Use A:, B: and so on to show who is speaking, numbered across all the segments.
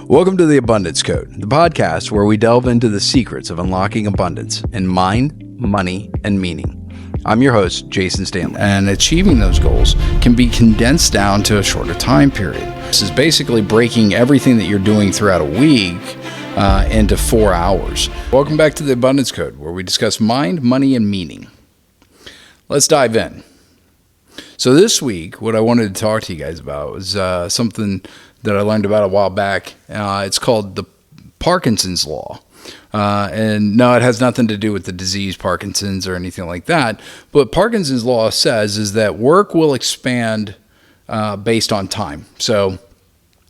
A: Welcome to the Abundance Code, the podcast where we delve into the secrets of unlocking abundance in mind, money, and meaning. I'm your host, Jason Stanley, and achieving those goals can be condensed down to a shorter time period. This is basically breaking everything that you're doing throughout a week into 4 hours. Welcome back to the Abundance Code, where we discuss mind, money, and meaning. Let's dive in. So this week, what I wanted to talk to you guys about was something that I learned about a while back. It's called the Parkinson's Law. And no, it has nothing to do with the disease Parkinson's or anything like that. But Parkinson's Law says is that work will expand based on time. So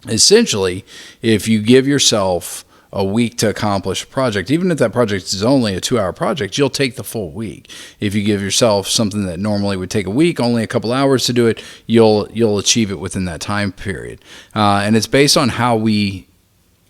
A: essentially, if you give yourself a week to accomplish a project, even if that project is only a 2-hour project, you'll take the full week. If you give yourself something that normally would take a week, only a couple hours to do it, you'll achieve it within that time period. And it's based on how we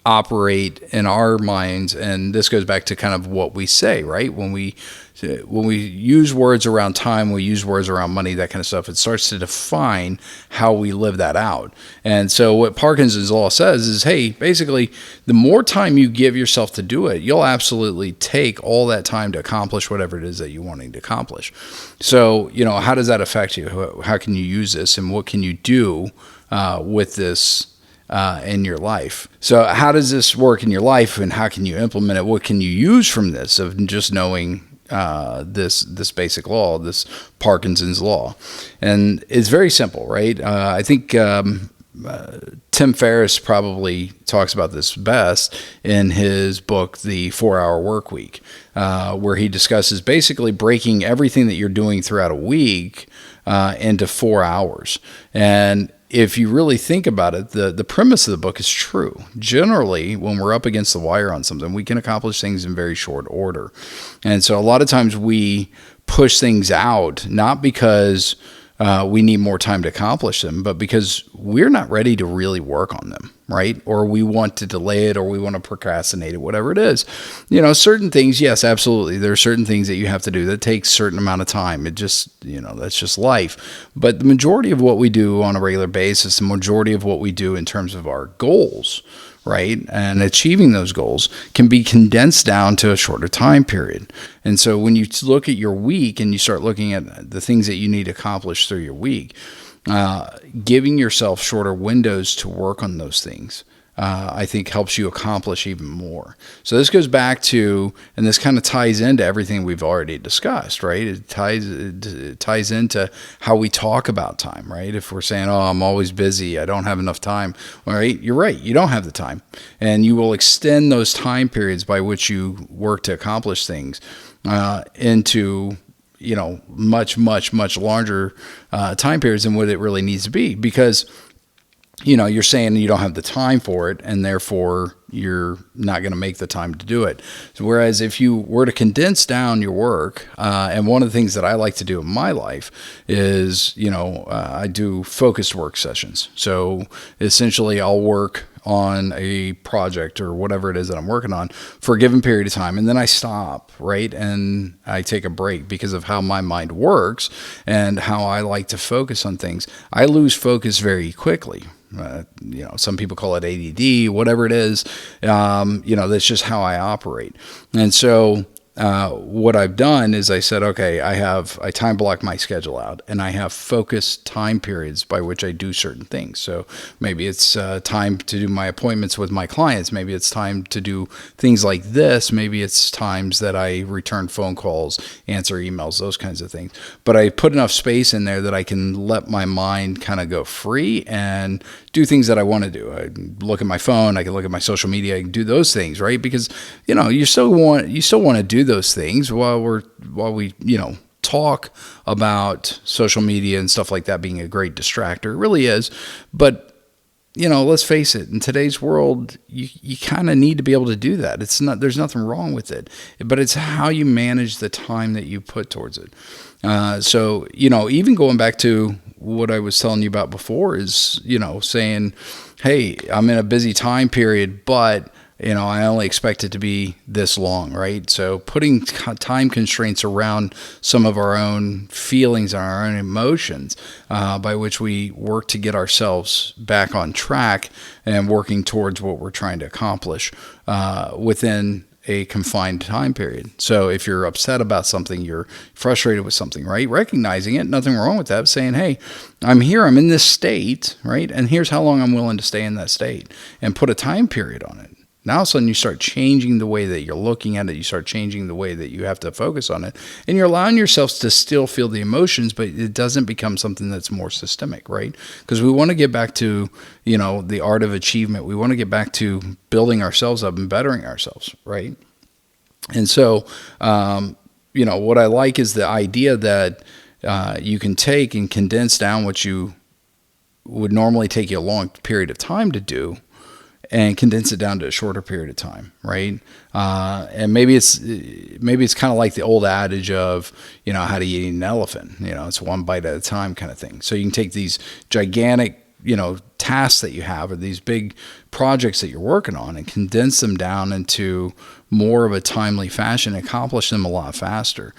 A: operate in our minds, and this goes back to kind of what we say, right? When we use words around time, we use words around money, that kind of stuff, it starts to define how we live that out. And so what Parkinson's Law says is, hey, basically, the more time you give yourself to do it, you'll absolutely take all that time to accomplish whatever it is that you're wanting to accomplish. So, how does that affect you? How can you use this, and what can you do with this in your life? So how does this work in your life, and how can you implement it? What can you use from this of just knowing this basic law, this Parkinson's Law? And it's very simple, right? I think Tim Ferriss probably talks about this best in his book, The 4-Hour Workweek, where he discusses basically breaking everything that you're doing throughout a week into 4 hours. And if you really think about it, the premise of the book is true. Generally, when we're up against the wire on something, we can accomplish things in very short order. And so a lot of times we push things out, not because we need more time to accomplish them, but because we're not ready to really work on them, right? Or we want to delay it, or we want to procrastinate it, whatever it is. Certain things, yes, absolutely. There are certain things that you have to do that takes a certain amount of time. It just, that's just life. But the majority of what we do on a regular basis, the majority of what we do in terms of our goals, right, and achieving those goals can be condensed down to a shorter time period. And so when you look at your week and you start looking at the things that you need to accomplish through your week, giving yourself shorter windows to work on those things, I think helps you accomplish even more. So this goes back to, and this kind of ties into everything we've already discussed, right? It ties into how we talk about time, right? If we're saying, oh, I'm always busy, I don't have enough time, all right, you're right, you don't have the time. And you will extend those time periods by which you work to accomplish things into much, much, much larger time periods than what it really needs to be, because you're saying you don't have the time for it, and therefore you're not going to make the time to do it. So whereas if you were to condense down your work, and one of the things that I like to do in my life is, I do focused work sessions. So essentially I'll work on a project or whatever it is that I'm working on for a given period of time, and then I stop, right? And I take a break because of how my mind works and how I like to focus on things. I lose focus very quickly. Some people call it ADD, whatever it is. That's just how I operate. And so what I've done is I said, okay, I time block my schedule out, and I have focused time periods by which I do certain things. So maybe it's time to do my appointments with my clients. Maybe it's time to do things like this. Maybe it's times that I return phone calls, answer emails, those kinds of things. But I put enough space in there that I can let my mind kind of go free and do things that I want to do. I look at my phone, I can look at my social media, I can do those things, right? Because you still want to do those things while we talk about social media and stuff like that being a great distractor. It really is. But let's face it, in today's world, you kind of need to be able to do that. There's nothing wrong with it, but it's how you manage the time that you put towards it. So even going back to what I was telling you about before is, saying, hey, I'm in a busy time period, but I only expect it to be this long, right? So putting time constraints around some of our own feelings and our own emotions, by which we work to get ourselves back on track and working towards what we're trying to accomplish within a confined time period. So if you're upset about something, you're frustrated with something, right? Recognizing it, nothing wrong with that, saying, hey, I'm here, I'm in this state, right? And here's how long I'm willing to stay in that state, and put a time period on it. Now all of a sudden you start changing the way that you're looking at it. You start changing the way that you have to focus on it. And you're allowing yourself to still feel the emotions, but it doesn't become something that's more systemic, right? Because we want to get back to, the art of achievement. We want to get back to building ourselves up and bettering ourselves, right? And so, what I like is the idea that you can take and condense down what you would normally take you a long period of time to do, and condense it down to a shorter period of time, right? And maybe it's kind of like the old adage of, how do you eat an elephant? It's one bite at a time kind of thing. So you can take these gigantic, tasks that you have, or these big projects that you're working on, and condense them down into more of a timely fashion, and accomplish them a lot faster.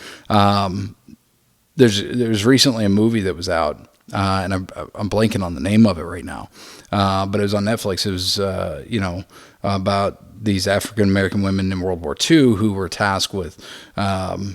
A: There's recently a movie that was out, and I'm blanking on the name of it right now. But it was on Netflix. It was, about these African-American women in World War II who were tasked with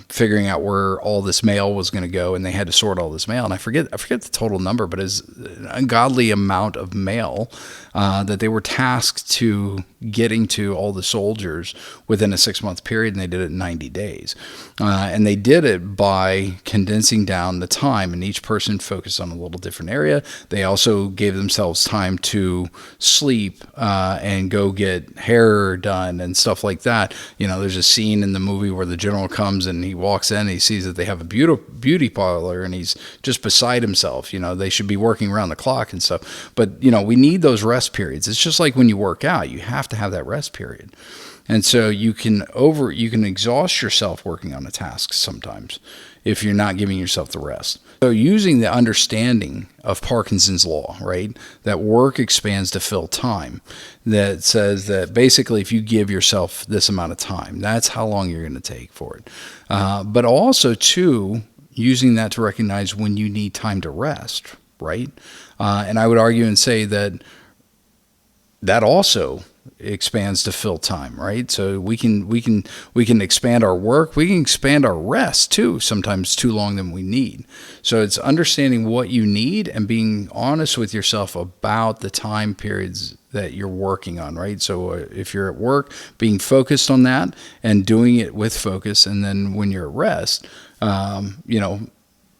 A: figuring out where all this mail was going to go, and they had to sort all this mail. And I forget the total number, but it's an ungodly amount of mail that they were tasked to getting to all the soldiers within a 6-month period, and they did it in 90 days. And they did it by condensing down the time, and each person focused on a little different area. They also gave themselves time to sleep and go get hair done and stuff like that. There's a scene in the movie where the general comes and he walks in and he sees that they have a beauty parlor, and he's just beside himself. They should be working around the clock and stuff. But, we need those rest periods. It's just like when you work out, you have to have that rest period. And so you can exhaust yourself working on a task sometimes if you're not giving yourself the rest. So using the understanding of Parkinson's law, right, that work expands to fill time, that says that basically if you give yourself this amount of time, that's how long you're going to take for it. But also, too, using that to recognize when you need time to rest, right? And I would argue and say that also expands to fill time, right? So we can expand our work, we can expand our rest too, sometimes too long than we need. So it's understanding what you need and being honest with yourself about the time periods that you're working on, right? So if you're at work, being focused on that and doing it with focus, and then when you're at rest,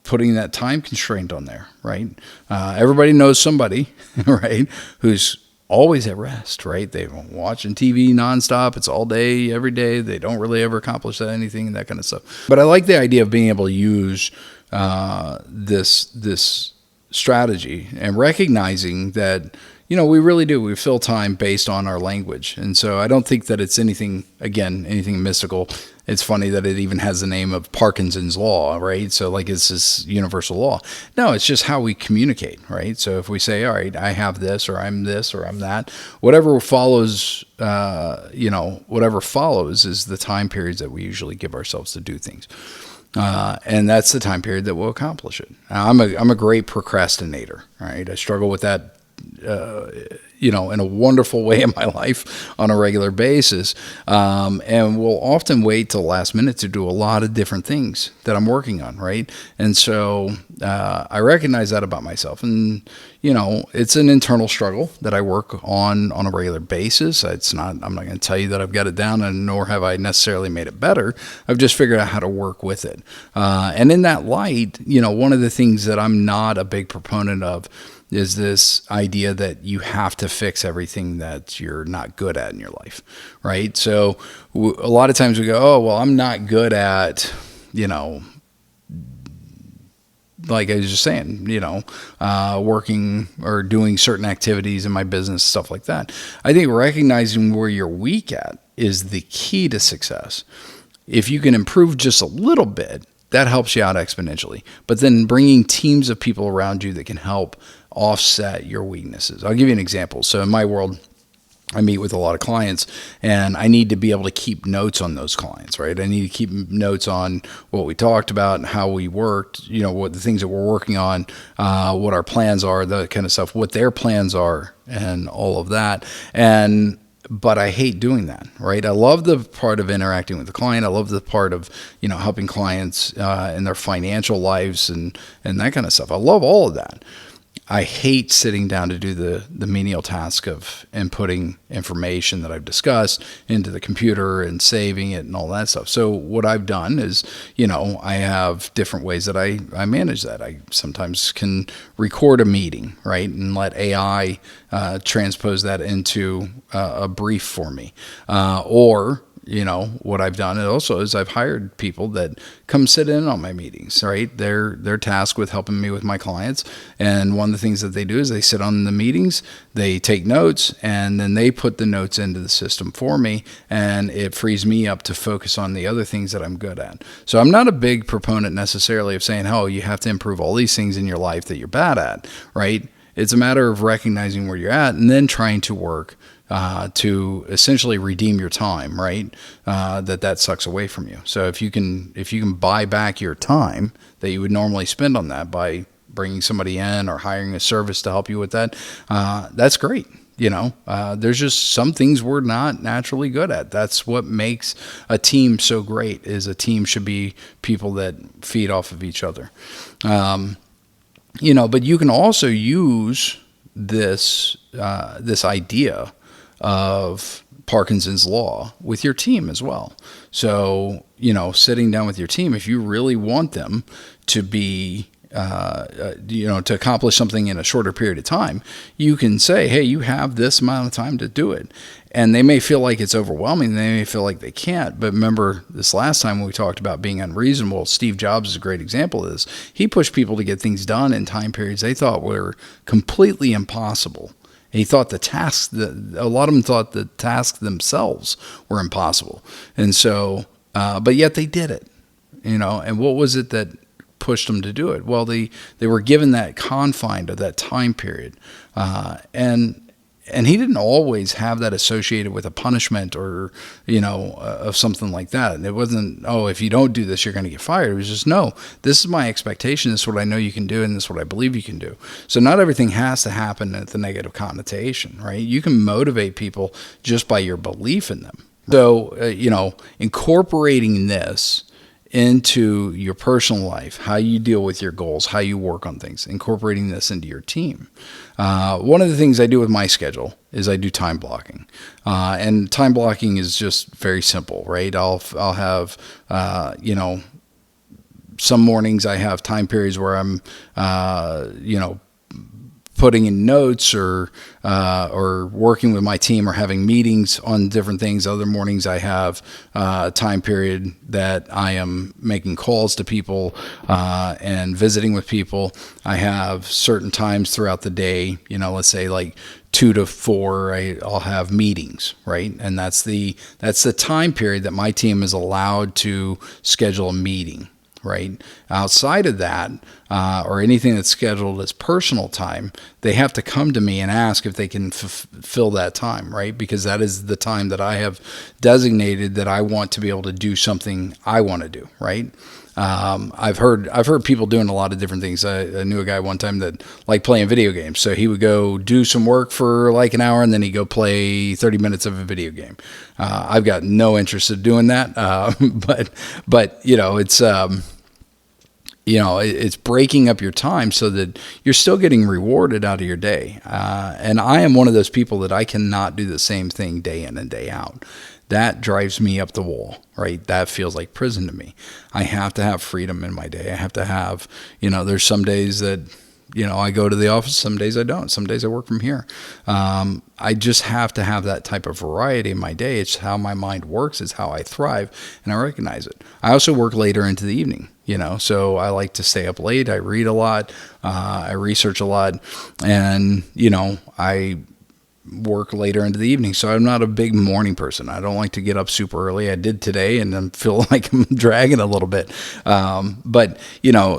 A: putting that time constraint on there, right? Everybody knows somebody, right, who's always at rest, right? They're watching TV nonstop. It's all day, every day. They don't really ever accomplish anything and that kind of stuff. But I like the idea of being able to use this strategy and recognizing that, we really do. We fill time based on our language. And so I don't think that it's anything mystical. It's funny that it even has the name of Parkinson's law, right? So like it's this universal law. No, it's just how we communicate, right? So if we say, all right, I have this, or I'm this, or I'm that, whatever follows is the time periods that we usually give ourselves to do things. And that's the time period that will accomplish it. Now, I'm a great procrastinator, right? I struggle with that in a wonderful way in my life on a regular basis, and will often wait till the last minute to do a lot of different things that I'm working on, right? And so I recognize that about myself, and it's an internal struggle that I work on a regular basis. I'm not going to tell you that I've got it down, and nor have I necessarily made it better. I've just figured out how to work with it, and in that light, one of the things that I'm not a big proponent of is this idea that you have to fix everything that you're not good at in your life, right? So a lot of times we go, oh, well, I'm not good at, like I was just saying, working or doing certain activities in my business, stuff like that. I think recognizing where you're weak at is the key to success. If you can improve just a little bit, that helps you out exponentially. But then bringing teams of people around you that can help offset your weaknesses. I'll give you an example. So in my world, I meet with a lot of clients, and I need to be able to keep notes on those clients, right? I need to keep notes on what we talked about and how we worked, what the things that we're working on, what our plans are, the kind of stuff, what their plans are, and all of that. But I hate doing that, right? I love the part of interacting with the client. I love the part of, helping clients in their financial lives and that kind of stuff. I love all of that. I hate sitting down to do the menial task of inputting information that I've discussed into the computer and saving it and all that stuff. So what I've done is, I have different ways that I manage that. I sometimes can record a meeting, right, and let AI transpose that into a brief for me. Or what I've done also is I've hired people that come sit in on my meetings, right? They're tasked with helping me with my clients. And one of the things that they do is they sit on the meetings, they take notes, and then they put the notes into the system for me. And it frees me up to focus on the other things that I'm good at. So I'm not a big proponent necessarily of saying, oh, you have to improve all these things in your life that you're bad at, right? It's a matter of recognizing where you're at and then trying to work to essentially redeem your time, right? That sucks away from you. So if you can buy back your time that you would normally spend on that by bringing somebody in or hiring a service to help you with that, that's great. There's just some things we're not naturally good at. That's what makes a team so great. Is a team should be people that feed off of each other. But you can also use this idea of Parkinson's law with your team as well. So, sitting down with your team, if you really want them to be, to accomplish something in a shorter period of time, you can say, hey, you have this amount of time to do it. And they may feel like it's overwhelming. They may feel like they can't. But remember this last time when we talked about being unreasonable, Steve Jobs is a great example of this. He pushed people to get things done in time periods they thought were completely impossible. He thought a lot of them thought the tasks themselves were impossible. And so, but yet they did it, and what was it that pushed them to do it? Well, they were given that confine of that time period. And he didn't always have that associated with a punishment or, of something like that. And it wasn't, oh, if you don't do this, you're going to get fired. It was just, no, this is my expectation. This is what I know you can do. And this is what I believe you can do. So not everything has to happen at the negative connotation, right? You can motivate people just by your belief in them. So, incorporating this into your personal life, how you deal with your goals, how you work on things, incorporating this into your team. One of the things I do with my schedule is I do time blocking. And time blocking is just very simple, right? I'll have, some mornings I have time periods where I'm, putting in notes or working with my team or having meetings on different things. Other mornings I have a time period that I am making calls to people and visiting with people. I have certain times throughout the day, let's say like 2 to 4, I'll have meetings, right? And that's the time period that my team is allowed to schedule a meeting. Right? Outside of that, or anything that's scheduled as personal time, they have to come to me and ask if they can fill that time, right? Because that is the time that I have designated that I want to be able to do something I want to do, right? I've heard people doing a lot of different things. I knew a guy one time that liked playing video games. So he would go do some work for like an hour and then he'd go play 30 minutes of a video game. I've got no interest in doing that. But it's breaking up your time so that you're still getting rewarded out of your day. And I am one of those people that I cannot do the same thing day in and day out. That drives me up the wall, right? That feels like prison to me. I have to have freedom in my day. I have to have, there's some days that, I go to the office. Some days I don't. Some days I work from here. I just have to have that type of variety in my day. It's how my mind works. It's how I thrive, and I recognize it. I also work later into the evening, so I like to stay up late. I read a lot. I research a lot, and, work later into the evening. So I'm not a big morning person. I don't like to get up super early. I did today, and I feel like I'm dragging a little bit. But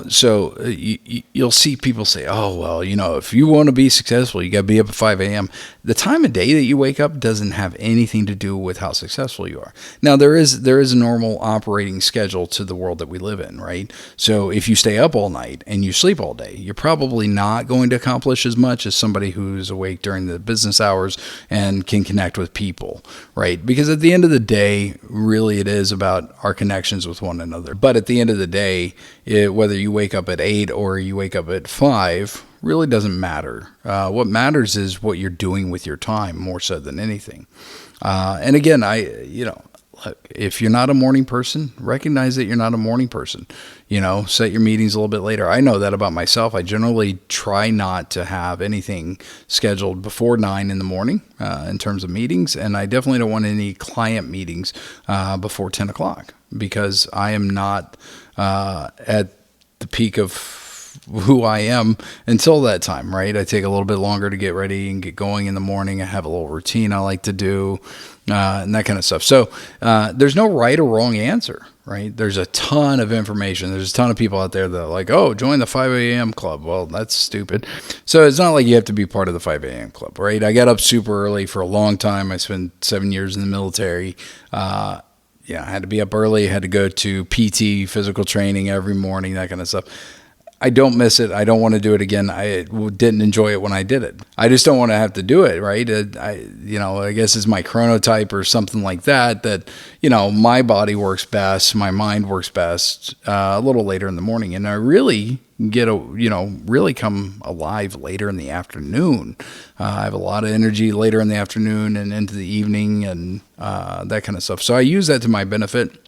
A: so you'll see people say, "Oh, well, if you want to be successful, you got to be up at 5 a.m." The time of day that you wake up doesn't have anything to do with how successful you are. Now, there is a normal operating schedule to the world that we live in, right? So if you stay up all night and you sleep all day, you're probably not going to accomplish as much as somebody who's awake during the business hours and can connect with people, right? Because at the end of the day, really it is about our connections with one another. But at the end of the day, whether you wake up at 8 or you wake up at 5, really doesn't matter. What matters is what you're doing with your time more so than anything. And again, if you're not a morning person, recognize that you're not a morning person. Set your meetings a little bit later. I know that about myself. I generally try not to have anything scheduled before 9 in the morning in terms of meetings. And I definitely don't want any client meetings before 10 o'clock because I am not at the peak of who I am until that time, right? I take a little bit longer to get ready and get going in the morning. I have a little routine I like to do and that kind of stuff. So there's no right or wrong answer, right? There's a ton of information. There's a ton of people out there that are like, oh, join the 5 a.m. club. Well, that's stupid. So it's not like you have to be part of the 5 a.m. club, right? I got up super early for a long time. I spent 7 years in the military. I had to be up early. I had to go to PT, physical training every morning, that kind of stuff. I don't miss it. I don't want to do it again. I didn't enjoy it when I did it. I just don't want to have to do it, right? I guess it's my chronotype or something like that, my body works best, my mind works best a little later in the morning. And I really really come alive later in the afternoon. I have a lot of energy later in the afternoon and into the evening and that kind of stuff. So I use that to my benefit.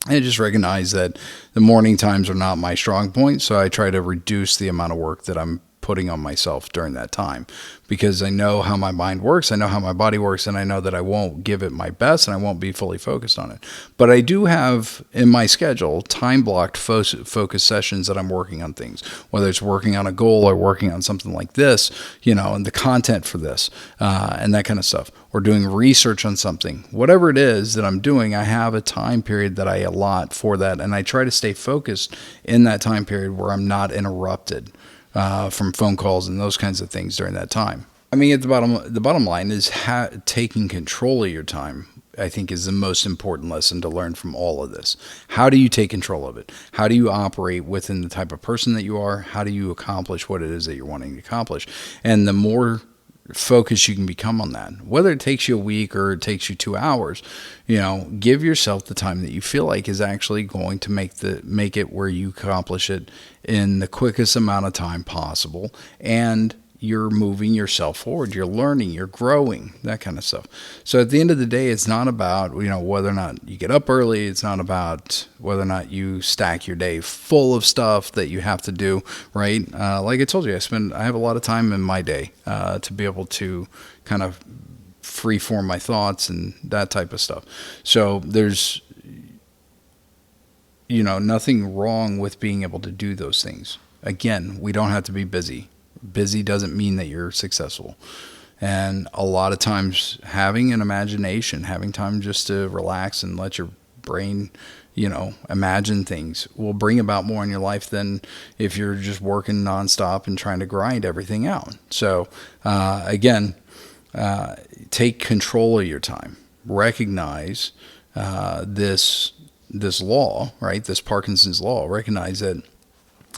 A: I just recognize that the morning times are not my strong point, so I try to reduce the amount of work that I'm putting on myself during that time because I know how my mind works, I know how my body works, and I know that I won't give it my best and I won't be fully focused on it. But I do have in my schedule time-blocked focus sessions that I'm working on things, whether it's working on a goal or working on something like this, and the content for this and that kind of stuff, or doing research on something. Whatever it is that I'm doing, I have a time period that I allot for that, and I try to stay focused in that time period where I'm not interrupted from phone calls and those kinds of things during that time. I mean, at the bottom line is taking control of your time, I think, is the most important lesson to learn from all of this. How do you take control of it? How do you operate within the type of person that you are? How do you accomplish what it is that you're wanting to accomplish? And the more focus you can become on that, whether it takes you a week or it takes you 2 hours, give yourself the time that you feel like is actually going to make it where you accomplish it in the quickest amount of time possible, and you're moving yourself forward, you're learning, you're growing, that kind of stuff. So at the end of the day, it's not about, whether or not you get up early. It's not about whether or not you stack your day full of stuff that you have to do, right? Like I told you, I have a lot of time in my day to be able to kind of freeform my thoughts and that type of stuff. So there's, nothing wrong with being able to do those things. Again, we don't have to be busy. Busy doesn't mean that you're successful. And a lot of times having an imagination, having time just to relax and let your brain, imagine things will bring about more in your life than if you're just working nonstop and trying to grind everything out. So again, take control of your time. Recognize this law, right? This Parkinson's law. Recognize that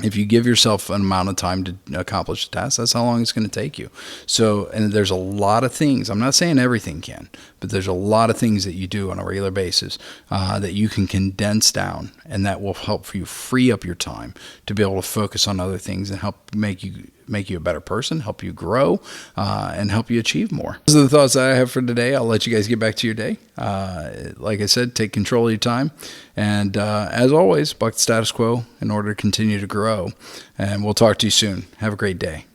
A: if you give yourself an amount of time to accomplish a task, that's how long it's going to take you. So, and there's a lot of things, I'm not saying everything can, but there's a lot of things that you do on a regular basis that you can condense down, and that will help you free up your time to be able to focus on other things and help make you a better person, help you grow, and help you achieve more. Those are the thoughts that I have for today. I'll let you guys get back to your day. Like I said, take control of your time. And as always, buck the status quo in order to continue to grow. And we'll talk to you soon. Have a great day.